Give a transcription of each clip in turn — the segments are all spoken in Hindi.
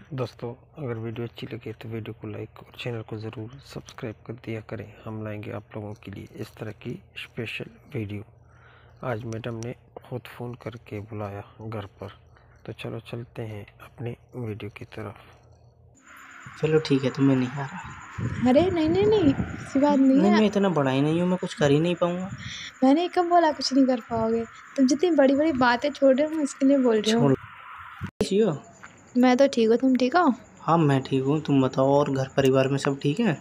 दोस्तों, अगर वीडियो अच्छी लगे तो वीडियो को लाइक और चैनल को ज़रूर सब्सक्राइब कर दिया करें। हम लाएंगे आप लोगों के लिए इस तरह की स्पेशल वीडियो। आज मैडम ने खुद फ़ोन करके बुलाया घर पर, तो चलो चलते हैं अपने वीडियो की तरफ। चलो ठीक है, तो मैं नहीं आ रहा। अरे नहीं ऐसी बात नहीं नहीं, है। मैं इतना बड़ा ही नहीं हूँ, मैं कुछ कर ही नहीं पाऊंगा। मैंने कब बोला कुछ नहीं कर पाओगे? तुम जितनी बड़ी बड़ी बातें छोड़ रहे हो मैं इसके लिए बोल रही हूँ। छोड़। मैं तो ठीक हूँ, तुम ठीक हो? हाँ मैं ठीक हूँ, तुम बताओ। और घर परिवार में सब ठीक है?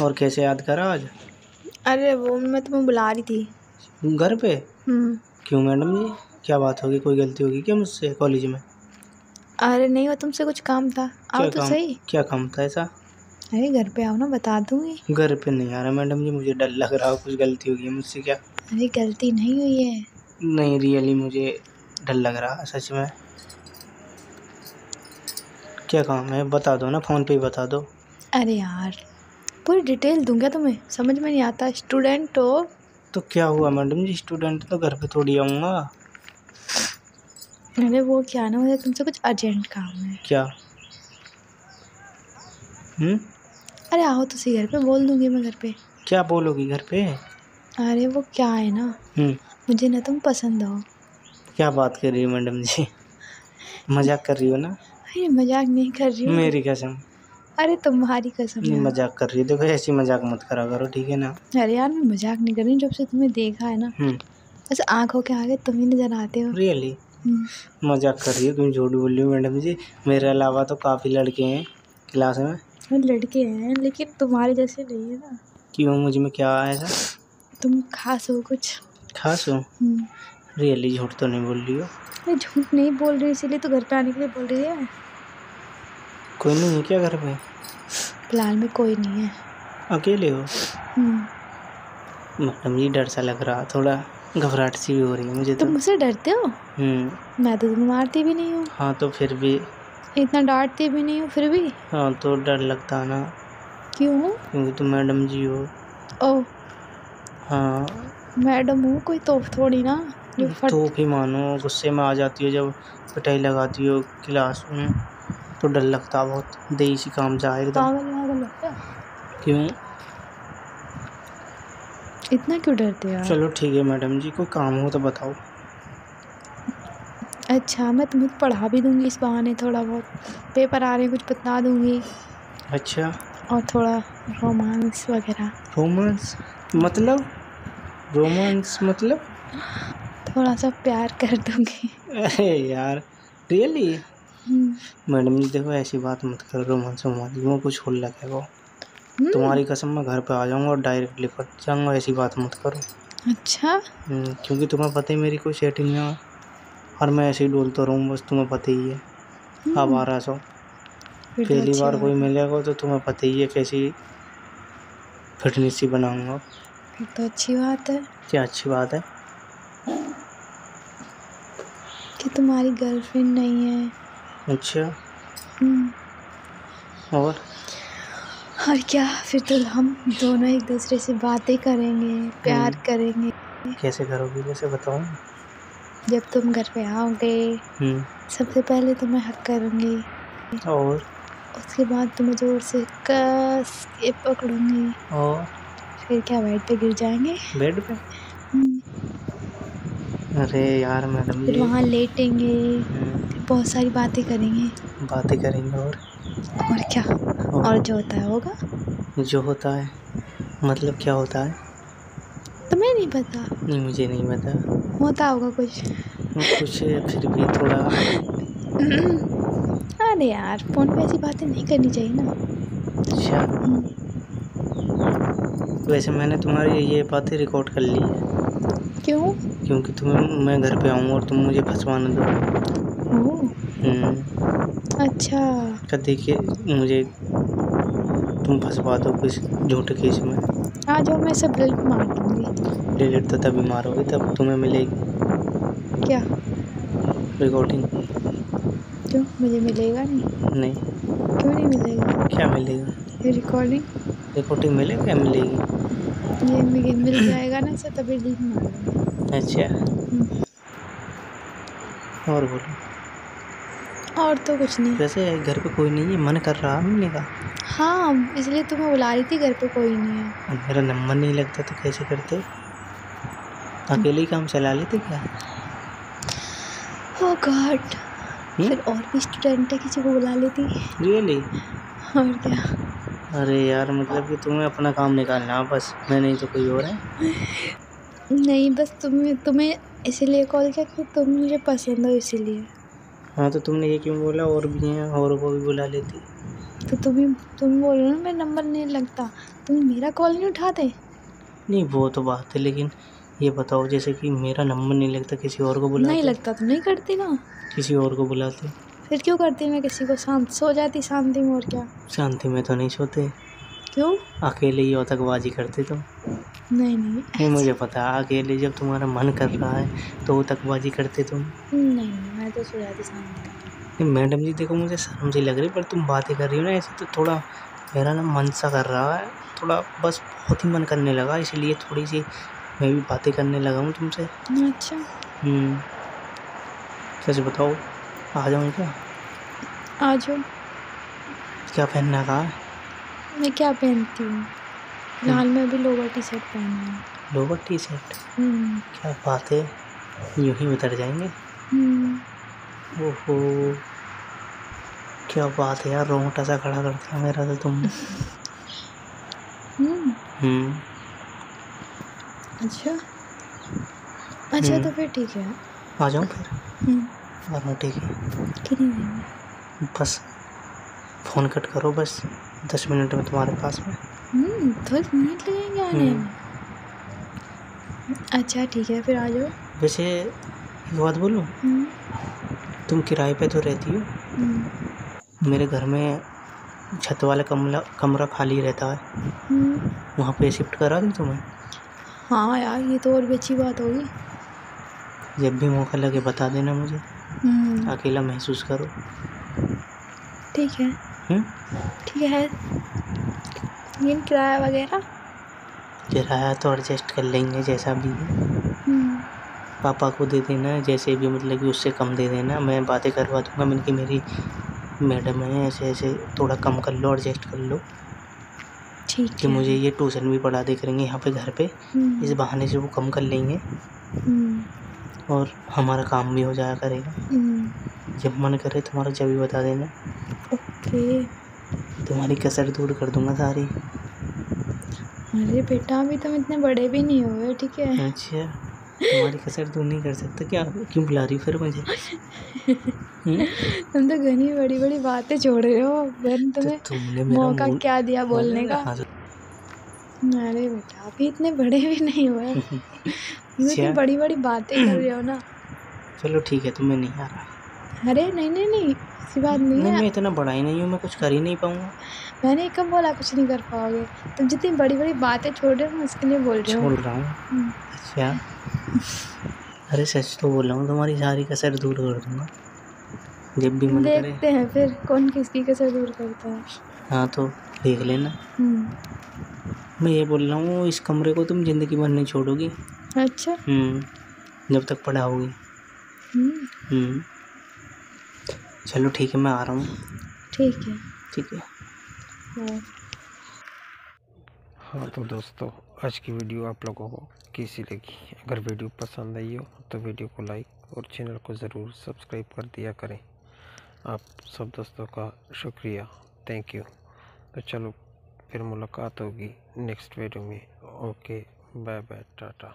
और कैसे याद करा आज? अरे वो मैं तुम्हें बुला रही थी घर पे? क्यों मैडम जी, क्या बात होगी? कोई गलती होगी क्या मुझसे कॉलेज में? अरे नहीं, वो तुमसे कुछ काम था। आओ तो सही। क्या काम था ऐसा? अरे घर पे आओ ना, बता दूंगी। घर पे नहीं आ रहा मैडम जी, मुझे डर लग रहा है कुछ गलती होगी मुझसे। क्या? अरे गलती नहीं हुई है। नहीं, रियली मुझे डर लग रहा है सच में। क्या काम है बता दो ना, फ़ोन पे ही बता दो। अरे यार पूरी डिटेल दूंगा तुम्हें, समझ में नहीं आता। स्टूडेंट हो तो क्या हुआ मैडम जी, स्टूडेंट तो घर पे थोड़ी आऊँगा। अरे वो क्या ना, मुझे तुमसे कुछ अर्जेंट काम है। क्या? अरे आओ तो सही, घर पे बोल दूंगी मैं घर पे। क्या बोलोगी घर पे? अरे वो क्या है ना, मुझे ना तुम पसंद हो। क्या बात कर रही हो मैडम जी? मजाक कर रही हो ना? अरे मजाक नहीं कर रही हूँ। मेरी कसम। अरे तुम्हारी कसम नहीं, यार। मजाक कर रही हो। देखो ऐसी मजाक मत करा करो, ठीक है ना? अरे यार मैं मजाक नहीं कर रही हूँ, जब से तुम्हें देखा है ना बस आंखों के आगे तुम ही नजर आते हो। रियली? मजाक कर रही हो तुम, झूठ बोल रही हो मैडम जी। मेरे अलावा तो काफ़ी लड़के हैं क्लास में। लड़के हैं लेकिन तुम्हारे जैसे नहीं है ना। क्यों, मुझ में क्या है ऐसा? तुम खास हो कुछ। खास हो? रियली झूठ तो नहीं बोल रही हो? मैं झूठ नहीं बोल रही, इसीलिए तो घर पे आने के लिए बोल रही है। कोई नहीं है क्या घर पे? फिलहाल में कोई नहीं है। अकेले हो? मैडम जी डर सा लग रहा, थोड़ा घबराहट सी भी हो रही है मुझे तो। तुम मुझसे डरते हो? मैं तो तुम्हें मारती भी नहीं हूँ। हाँ तो फिर भी। इतना डांटती भी नहीं हूँ फिर भी। हाँ तो डर लगता है ना। क्यों? क्योंकि तुम मैडम जी हो। ओह हाँ मैडम हूँ, कोई तोप थोड़ी ना जो तो भी मानो गुस्से में आ जाती हो, जब पिटाई लगाती हो क्लास में तो डर लगता बहुत। देसी काम जा एकदम। पागल लगता है। क्यों? इतना क्यों डरते यार? चलो ठीक है मैडम जी, कोई काम हो तो बताओ। अच्छा मैं तुम्हें पढ़ा भी दूंगी इस बहाने, थोड़ा बहुत पेपर आ रहे हैं कुछ बता दूंगी। अच्छा। और थोड़ा रोमांस वगैरह। रोमांस मतलब? रोमांस मतलब? थोड़ा सा प्यार कर दूंगी। अरे यार रियली? मैडम जी देखो ऐसी बात मत करो, रोमांस में कुछ होने लगेगा। तुम्हारी कसम मैं घर पे आ जाऊंगा और डायरेक्ट लिपट जाऊंगा, ऐसी बात मत करो। अच्छा क्योंकि तुम्हें पता ही मेरी कोई सेटिंग नहीं है और मैं ऐसे ही डोलता रहूँ, बस तुम्हें पता ही है। अब आ रहा सो पहली बार कोई मिलेगा तो तुम्हें पता ही है कैसी फिटनेस सी बनाऊंगा। फिर तो अच्छी बात है। क्या अच्छी बात है? कि तुम्हारी गर्लफ्रेंड नहीं है। अच्छा। और क्या, फिर तो हम दोनों एक दूसरे से बातें करेंगे, प्यार करेंगे। कैसे करोगी, कैसे बताओ? जब तुम घर पे आओगे सबसे पहले तुम्हें हक करूंगी और उसके बाद तुम्हें जोर से कस के पकड़ूंगी। और फिर क्या बेड पे गिर जाएंगे? बेड पे? अरे यार मैडम फिर जी। वहाँ लेटेंगे, फिर बहुत सारी बातें करेंगे। बातें करेंगे और क्या? और जो होता है होगा। जो होता है मतलब क्या होता है? तुम्हें नहीं पता? नहीं मुझे नहीं पता। होता होगा कुछ फिर भी थोड़ा। अरे यार फोन पे ऐसी बातें नहीं करनी चाहिए ना। अच्छा वैसे मैंने तुम्हारी ये बातें रिकॉर्ड कर ली है। क्यों? क्योंकि मैं घर पे आऊँगा और तुम मुझे फंसवाना दो। अच्छा क्या देखिए मुझे तुम फंसवा दो किस झूठे केस में। आ जाओ, मैं सब डिलीट मार दूंगी। डिलीट तो तभी मारोगे तब तुम्हें मिलेगी। क्या? रिकॉर्डिंग। क्यों, मुझे मिलेगा नहीं? नहीं। क्यों नहीं मिलेगा? क्या मिलेगा? ये रिकॉर्डिंग। रिकॉर्डिंग मिलेगा? क्या मिलेगी? ये मिल जाएगा ना सर, तभी डिलीट मार दूंगी। अच्छा और बोलो। और तो कुछ नहीं। वैसे घर पे कोई नहीं है, मन कर रहा मिलने का। हाँ, इसलिए तुम्हें बुला रही थी, घर पे कोई नहीं है। अब मेरा नंबर नहीं लगता तो कैसे करते? अकेले ही काम चला लेते क्या? ओह गॉड, फिर और भी स्टूडेंट है, किसी को बुला लेती। रियली? और क्या। अरे यार, मतलब कि तुम्हें अपना काम निकालना बस, मैं नहीं तो कोई और है। नहीं, बस तुम्हें इसीलिए कॉल किया कि तुम मुझे पसंद हो, इसीलिए। हाँ तो तुमने ये क्यों बोला और भी हैं, और को भी बुला लेती? तो तुम बोल रहे हो ना मेरा नंबर नहीं लगता, तुम मेरा कॉल नहीं उठाते। नहीं वो तो बात है, लेकिन ये बताओ जैसे कि मेरा नंबर नहीं लगता, किसी और को नहीं बुलाते? लगता तो नहीं करती ना। किसी और को बुलाते? फिर क्यों करती मैं किसी को? शांत सो जाती शांति में, और क्या। शांति में तो नहीं सोते, क्यों? अकेले ही औतकबाजी करते तुम। नहीं नहीं मुझे पता है, अकेले जब तुम्हारा मन कर रहा है तो औतकबाजी करते तुम। नहीं, मैं तो सो जाती शांति में। नहीं मैडम जी देखो, मुझे शर्म सी लग रही है, पर तुम बातें कर रही हो ना ऐसे, तो थोड़ा मेरा ना मन सा कर रहा है, थोड़ा बस बहुत ही मन करने लगा, इसलिए थोड़ी सी मैं भी बातें करने लगा हूँ तुमसे। अच्छा, सच बताओ, आ जाऊँ क्या? आ जाओ। क्या पहनना कहा? मैं क्या पहनती हूँ फिलहाल? मैं भी लोअर टी शर्ट पहनी हूँ। Lower T shirt? हम्म, क्या बात है, यूं ही उतर जाएंगे? हम्म, ओहो, क्या बात है यार, रोंगटा सा खड़ा कर दिया मेरा तो तुमने। हम्म। अच्छा, अच्छा तो फिर ठीक है। आ जाऊँ फिर? हम्म, आ रहा हूँ, ठीक है। कितनी देर में? बस फ़ोन कट करो, बस 10 मिनट में तुम्हारे पास में। 10 मिनट लगेंगे आने में? अच्छा ठीक है, फिर आ जाओ। वैसे एक बात बोलूँ, तुम किराए पे तो रहती हो, मेरे घर में छत वाला कमरा खाली रहता है, वहाँ पे शिफ्ट करा दूँ तुम्हें? हाँ यार, ये तो और भी अच्छी बात होगी। जब भी मौका लगे बता देना मुझे, अकेला महसूस करो। ठीक है। ठीक है। ये किराया वगैरह? किराया तो एडजस्ट कर लेंगे जैसा भी है, पापा को दे देना, जैसे भी मतलब कि उससे कम दे देना, मैं बातें करवा दूँगा। मैंने कि मेरी मैडम है, ऐसे ऐसे थोड़ा कम कर लो, एडजस्ट कर लो। ठीक कि है। मुझे ये ट्यूशन भी पढ़ा दे करेंगे यहाँ पे घर पे, इस बहाने से वो कम कर लेंगे और हमारा काम भी हो जाया करेगा। जब मन करे तुम्हारा जब भी बता देना। ओके। तुम्हारी कसर दूर कर दूंगा सारी। अरे बेटा, अभी तुम इतने बड़े भी नहीं हुए, ठीक है। अच्छा, तुम्हारी कसर दूर नहीं कर सकता क्या? क्यों बुला रही फिर मुझे? तुम तो घनी बड़ी बड़ी बातें छोड़ रहे हो। मैंने तो तुम्हें मौका क्या दिया बोलने का? अरे बेटा, अभी इतने बड़े भी नहीं हुए, इतनी बड़ी बड़ी बातें कर रहे हो ना। चलो ठीक है, तुम्हें नहीं आ रहा। अरे नहीं नहीं नहीं, ऐसी बात नहीं है। मैं इतना बड़ा ही नहीं हूँ, मैं कुछ कर ही नहीं पाऊंगा। मैंने कब बोला कुछ नहीं कर पाओगे? तुम जितनी बड़ी बड़ी बातें छोड़ रहे हो, मैं उसके लिए बोल रही हूँ। छोड़ रहा हूँ? अच्छा, अरे सच तो बोल रहा हूँ, तुम्हारी सारी कसर दूर कर दूंगा जब भी मन करे। देखते हैं फिर कौन किसकी कसर दूर करता है। हाँ तो देख लेना। मैं ये बोल रहा हूँ, इस कमरे को तुम जिंदगी भर नहीं छोड़ोगी। अच्छा। जब तक पढ़ाओगी। चलो ठीक है, मैं आ रहा हूँ। ठीक है। ठीक है। हाँ तो दोस्तों, आज की वीडियो आप लोगों को कैसी लगी? अगर वीडियो पसंद आई हो तो वीडियो को लाइक और चैनल को ज़रूर सब्सक्राइब कर दिया करें। आप सब दोस्तों का शुक्रिया, थैंक यू। तो चलो फिर मुलाकात होगी नेक्स्ट वीडियो में। Okay, bye bye, Tata.